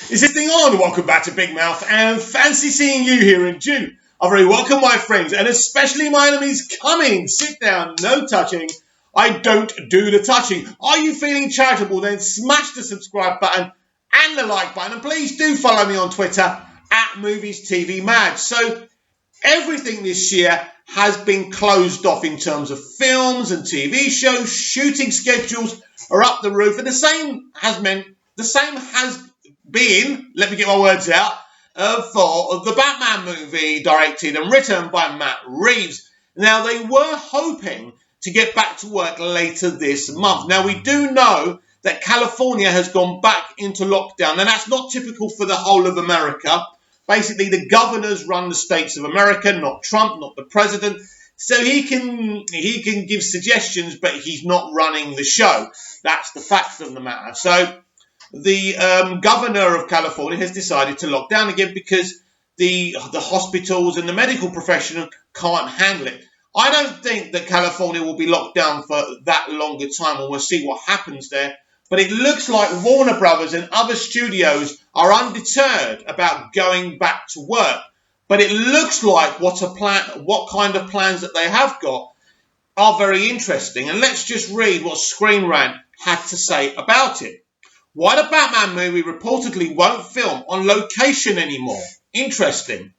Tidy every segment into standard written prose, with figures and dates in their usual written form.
Is this thing on? Welcome back to Big Mouth and fancy seeing you here in June. I'm very welcome, my friends, and especially my enemies coming. Sit down, no touching. I don't do the touching. Are you feeling charitable? Then smash the subscribe button and the like button, and please do follow me on Twitter at Movies TV Mad. So everything this year has been closed off in terms of films and TV shows. Shooting schedules are up the roof, and the same has been, let me get my words out, for the Batman movie directed and written by Matt Reeves. Now, they were hoping to get back to work later this month. Now, we do know that California has gone back into lockdown, and that's not typical for the whole of America. Basically, the governors run the states of America, not Trump, not the president. So he can give suggestions, but he's not running the show. That's the fact of the matter. So the governor of California has decided to lock down again because the hospitals and the medical profession can't handle it. I don't think that California will be locked down for that longer time, and we'll see what happens there. But it looks like Warner Brothers and other studios are undeterred about going back to work. But it looks like what kind of plans that they have got are very interesting. And let's just read what Screen Rant had to say about it. Why the Batman movie reportedly won't film on location anymore. Interesting.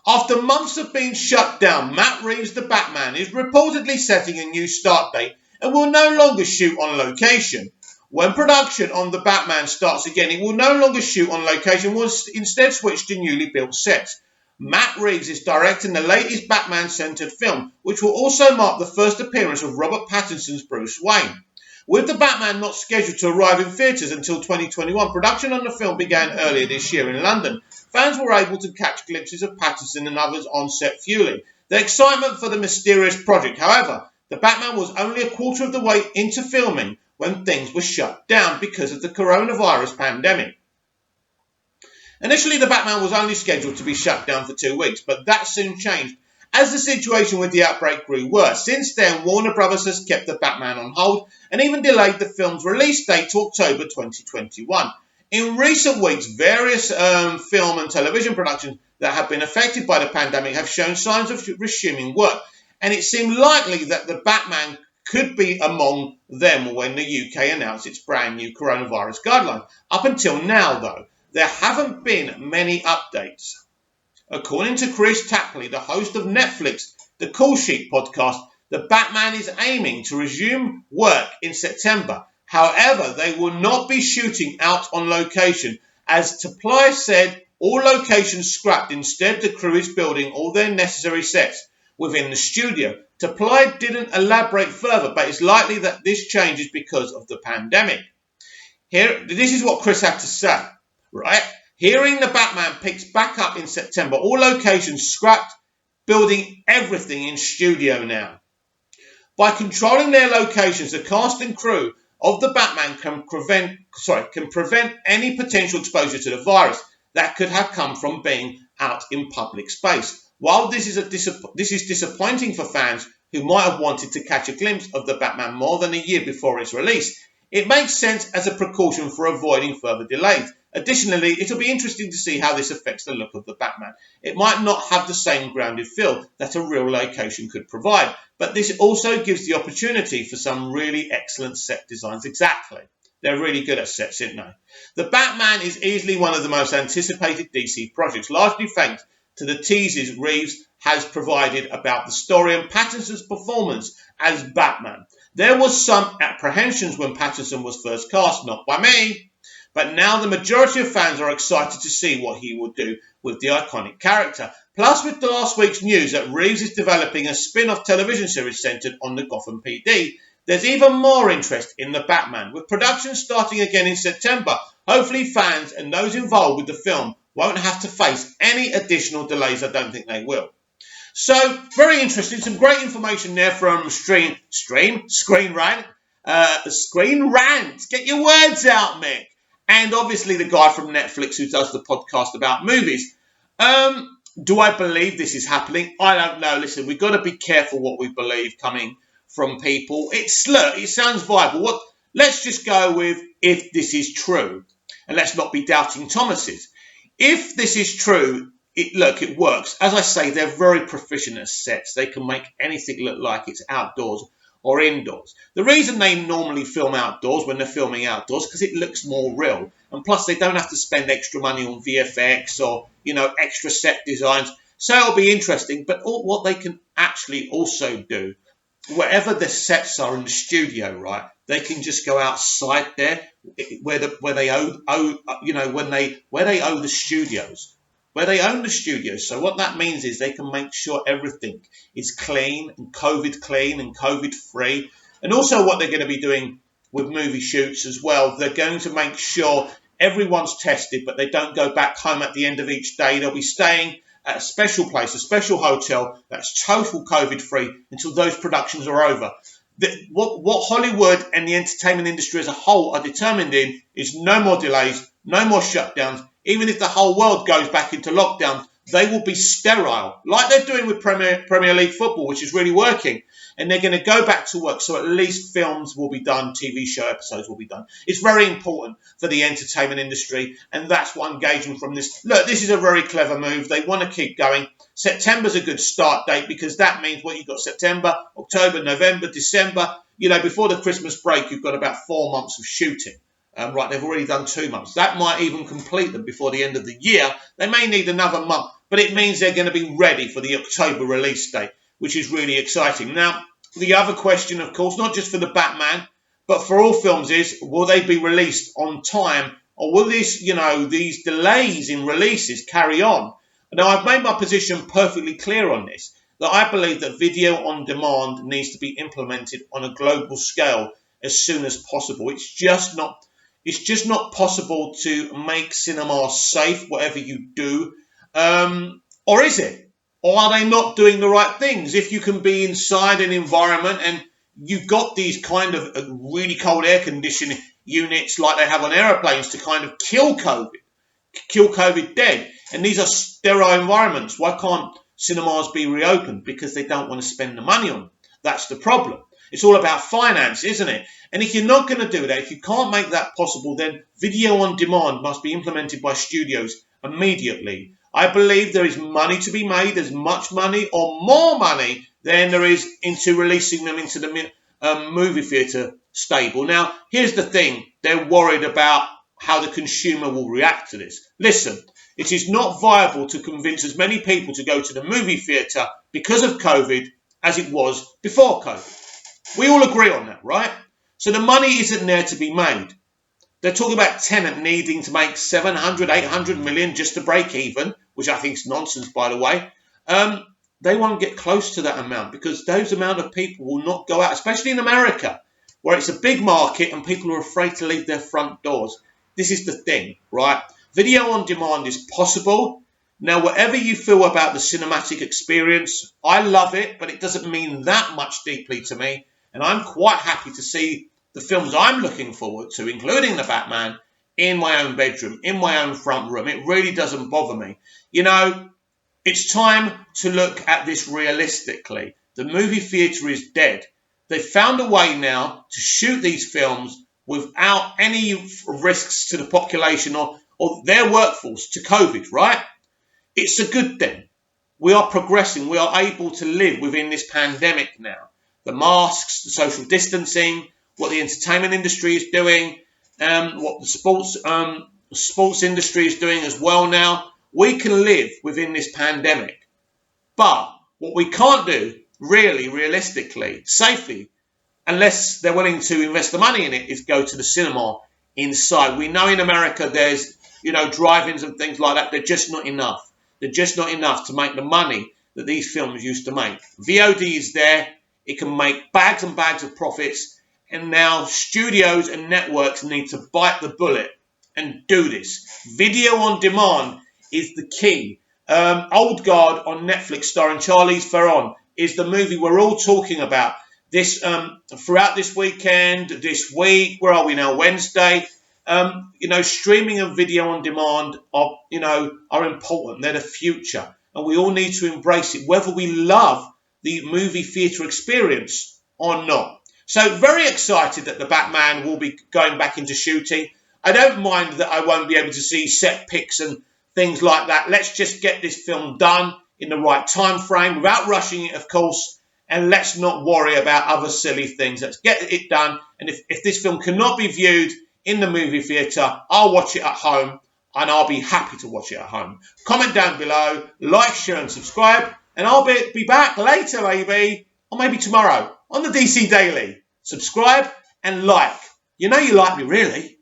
After months of being shut down, Matt Reeves' The Batman is reportedly setting a new start date and will no longer shoot on location. When production on The Batman starts again, it will no longer shoot on location, will instead switch to newly built sets. Matt Reeves is directing the latest Batman-centered film, which will also mark the first appearance of Robert Pattinson's Bruce Wayne. With The Batman not scheduled to arrive in theatres until 2021, production on the film began earlier this year in London. Fans were able to catch glimpses of Pattinson and others on set fueling the excitement for the mysterious project. However, The Batman was only a quarter of the way into filming when things were shut down because of the coronavirus pandemic. Initially, The Batman was only scheduled to be shut down for 2 weeks, but that soon changed as the situation with the outbreak grew worse. Since then, Warner Brothers has kept The Batman on hold and even delayed the film's release date to October 2021. In recent weeks, various film and television productions that have been affected by the pandemic have shown signs of resuming work, and it seemed likely that The Batman could be among them when the UK announced its brand new coronavirus guidelines. Up until now, though, there haven't been many updates. According to Chris Tapley, the host of Netflix, The Call Sheet podcast, The Batman is aiming to resume work in September. However, they will not be shooting out on location. As Tapley said, all locations scrapped. Instead, the crew is building all their necessary sets within the studio. Tapley didn't elaborate further, but it's likely that this change is because of the pandemic. This is what Chris had to say, right? Hearing The Batman picks back up in September, all locations scrapped, building everything in studio now. By controlling their locations, the cast and crew of The Batman can prevent any potential exposure to the virus that could have come from being out in public space. While this is disappointing for fans who might have wanted to catch a glimpse of The Batman more than a year before its release, it makes sense as a precaution for avoiding further delays. Additionally, it'll be interesting to see how this affects the look of The Batman. It might not have the same grounded feel that a real location could provide, but this also gives the opportunity for some really excellent set designs. Exactly. They're really good at sets, aren't they? The Batman is easily one of the most anticipated DC projects, largely thanks to the teases Reeves has provided about the story and Pattinson's performance as Batman. There was some apprehensions when Pattinson was first cast, not by me, but now the majority of fans are excited to see what he will do with the iconic character. Plus, with the last week's news that Reeves is developing a spin-off television series centered on the Gotham PD, there's even more interest in the Batman. With production starting again in September, hopefully fans and those involved with the film won't have to face any additional delays. I don't think they will. So, very interesting. Some great information there from Screen Rant. Screen Rant. Get your words out, Mick. And obviously the guy from Netflix who does the podcast about movies. Do I believe this is happening? I don't know. Listen, we've got to be careful what we believe coming from people. It sounds viable. Let's just go with if this is true. And let's not be doubting Thomases. If this is true, it works. As I say, they're very proficient at sets. They can make anything look like it's outdoors or indoors. The reason they normally film outdoors when they're filming outdoors because it looks more real. And plus, they don't have to spend extra money on VFX or, extra set designs. So it'll be interesting. But what they can actually also do, wherever the sets are in the studio, right, they can just go outside there where they own the studios. Where they own the studios. So what that means is they can make sure everything is clean and COVID free. And also what they're going to be doing with movie shoots as well, they're going to make sure everyone's tested, but they don't go back home at the end of each day. They'll be staying at a special place, a special hotel that's total COVID free until those productions are over. What Hollywood and the entertainment industry as a whole are determined in is no more delays, no more shutdowns. Even if the whole world goes back into lockdown, they will be sterile, like they're doing with Premier League football, which is really working. And they're going to go back to work, so at least films will be done, TV show episodes will be done. It's very important for the entertainment industry, and that's what I'm gauging from this. Look, this is a very clever move. They want to keep going. September's a good start date because that means you've got September, October, November, December. Before the Christmas break, you've got about 4 months of shooting. Right, they've already done 2 months. That might even complete them before the end of the year. They may need another month, but it means they're going to be ready for the October release date, which is really exciting. Now, the other question, of course, not just for the Batman, but for all films is, will they be released on time? Or will these delays in releases carry on? Now, I've made my position perfectly clear on this, that I believe that video on demand needs to be implemented on a global scale as soon as possible. It's just not possible to make cinema safe, whatever you do. Or is it? Or are they not doing the right things? If you can be inside an environment and you've got these kind of really cold air conditioning units like they have on aeroplanes to kind of kill COVID dead. And these are sterile environments. Why can't cinemas be reopened? Because they don't want to spend the money on them. That's the problem. It's all about finance, isn't it? And if you're not going to do that, if you can't make that possible, then video on demand must be implemented by studios immediately. I believe there is money to be made, as much money or more money than there is into releasing them into the movie theatre stable. Now, here's the thing. They're worried about how the consumer will react to this. Listen, it is not viable to convince as many people to go to the movie theatre because of COVID as it was before COVID. We all agree on that, right? So the money isn't there to be made. They're talking about Tenet needing to make 700, 800 million just to break even, which I think is nonsense, by the way. They won't get close to that amount because those amount of people will not go out, especially in America, where it's a big market and people are afraid to leave their front doors. This is the thing, right? Video on demand is possible. Now, whatever you feel about the cinematic experience, I love it, but it doesn't mean that much deeply to me. And I'm quite happy to see the films I'm looking forward to, including the Batman, in my own bedroom, in my own front room. It really doesn't bother me. It's time to look at this realistically. The movie theatre is dead. They've found a way now to shoot these films without any risks to the population or their workforce to COVID, right? It's a good thing. We are progressing. We are able to live within this pandemic now. The masks, the social distancing, what the entertainment industry is doing, what the sports industry is doing as well now. We can live within this pandemic. But what we can't do, really, realistically, safely, unless they're willing to invest the money in it, is go to the cinema inside. We know in America there's, drive-ins and things like that. They're just not enough. They're just not enough to make the money that these films used to make. VOD is there. It can make bags and bags of profits. And now studios and networks need to bite the bullet and do this. Video on demand is the key. Old Guard on Netflix starring Charlize Theron is the movie we're all talking about. This throughout this weekend, this week, where are we now? Wednesday. Streaming and video on demand are important. They're the future. And we all need to embrace it, whether we love the movie theatre experience or not. So very excited that the Batman will be going back into shooting. I don't mind that I won't be able to see set pics and things like that. Let's just get this film done in the right time frame without rushing it, of course, and let's not worry about other silly things. Let's get it done. And if this film cannot be viewed in the movie theatre, I'll watch it at home, and I'll be happy to watch it at home. Comment down below, like, share and subscribe, and I'll be back later maybe, or maybe tomorrow, on the DC Daily. Subscribe and like. You know you like me, really.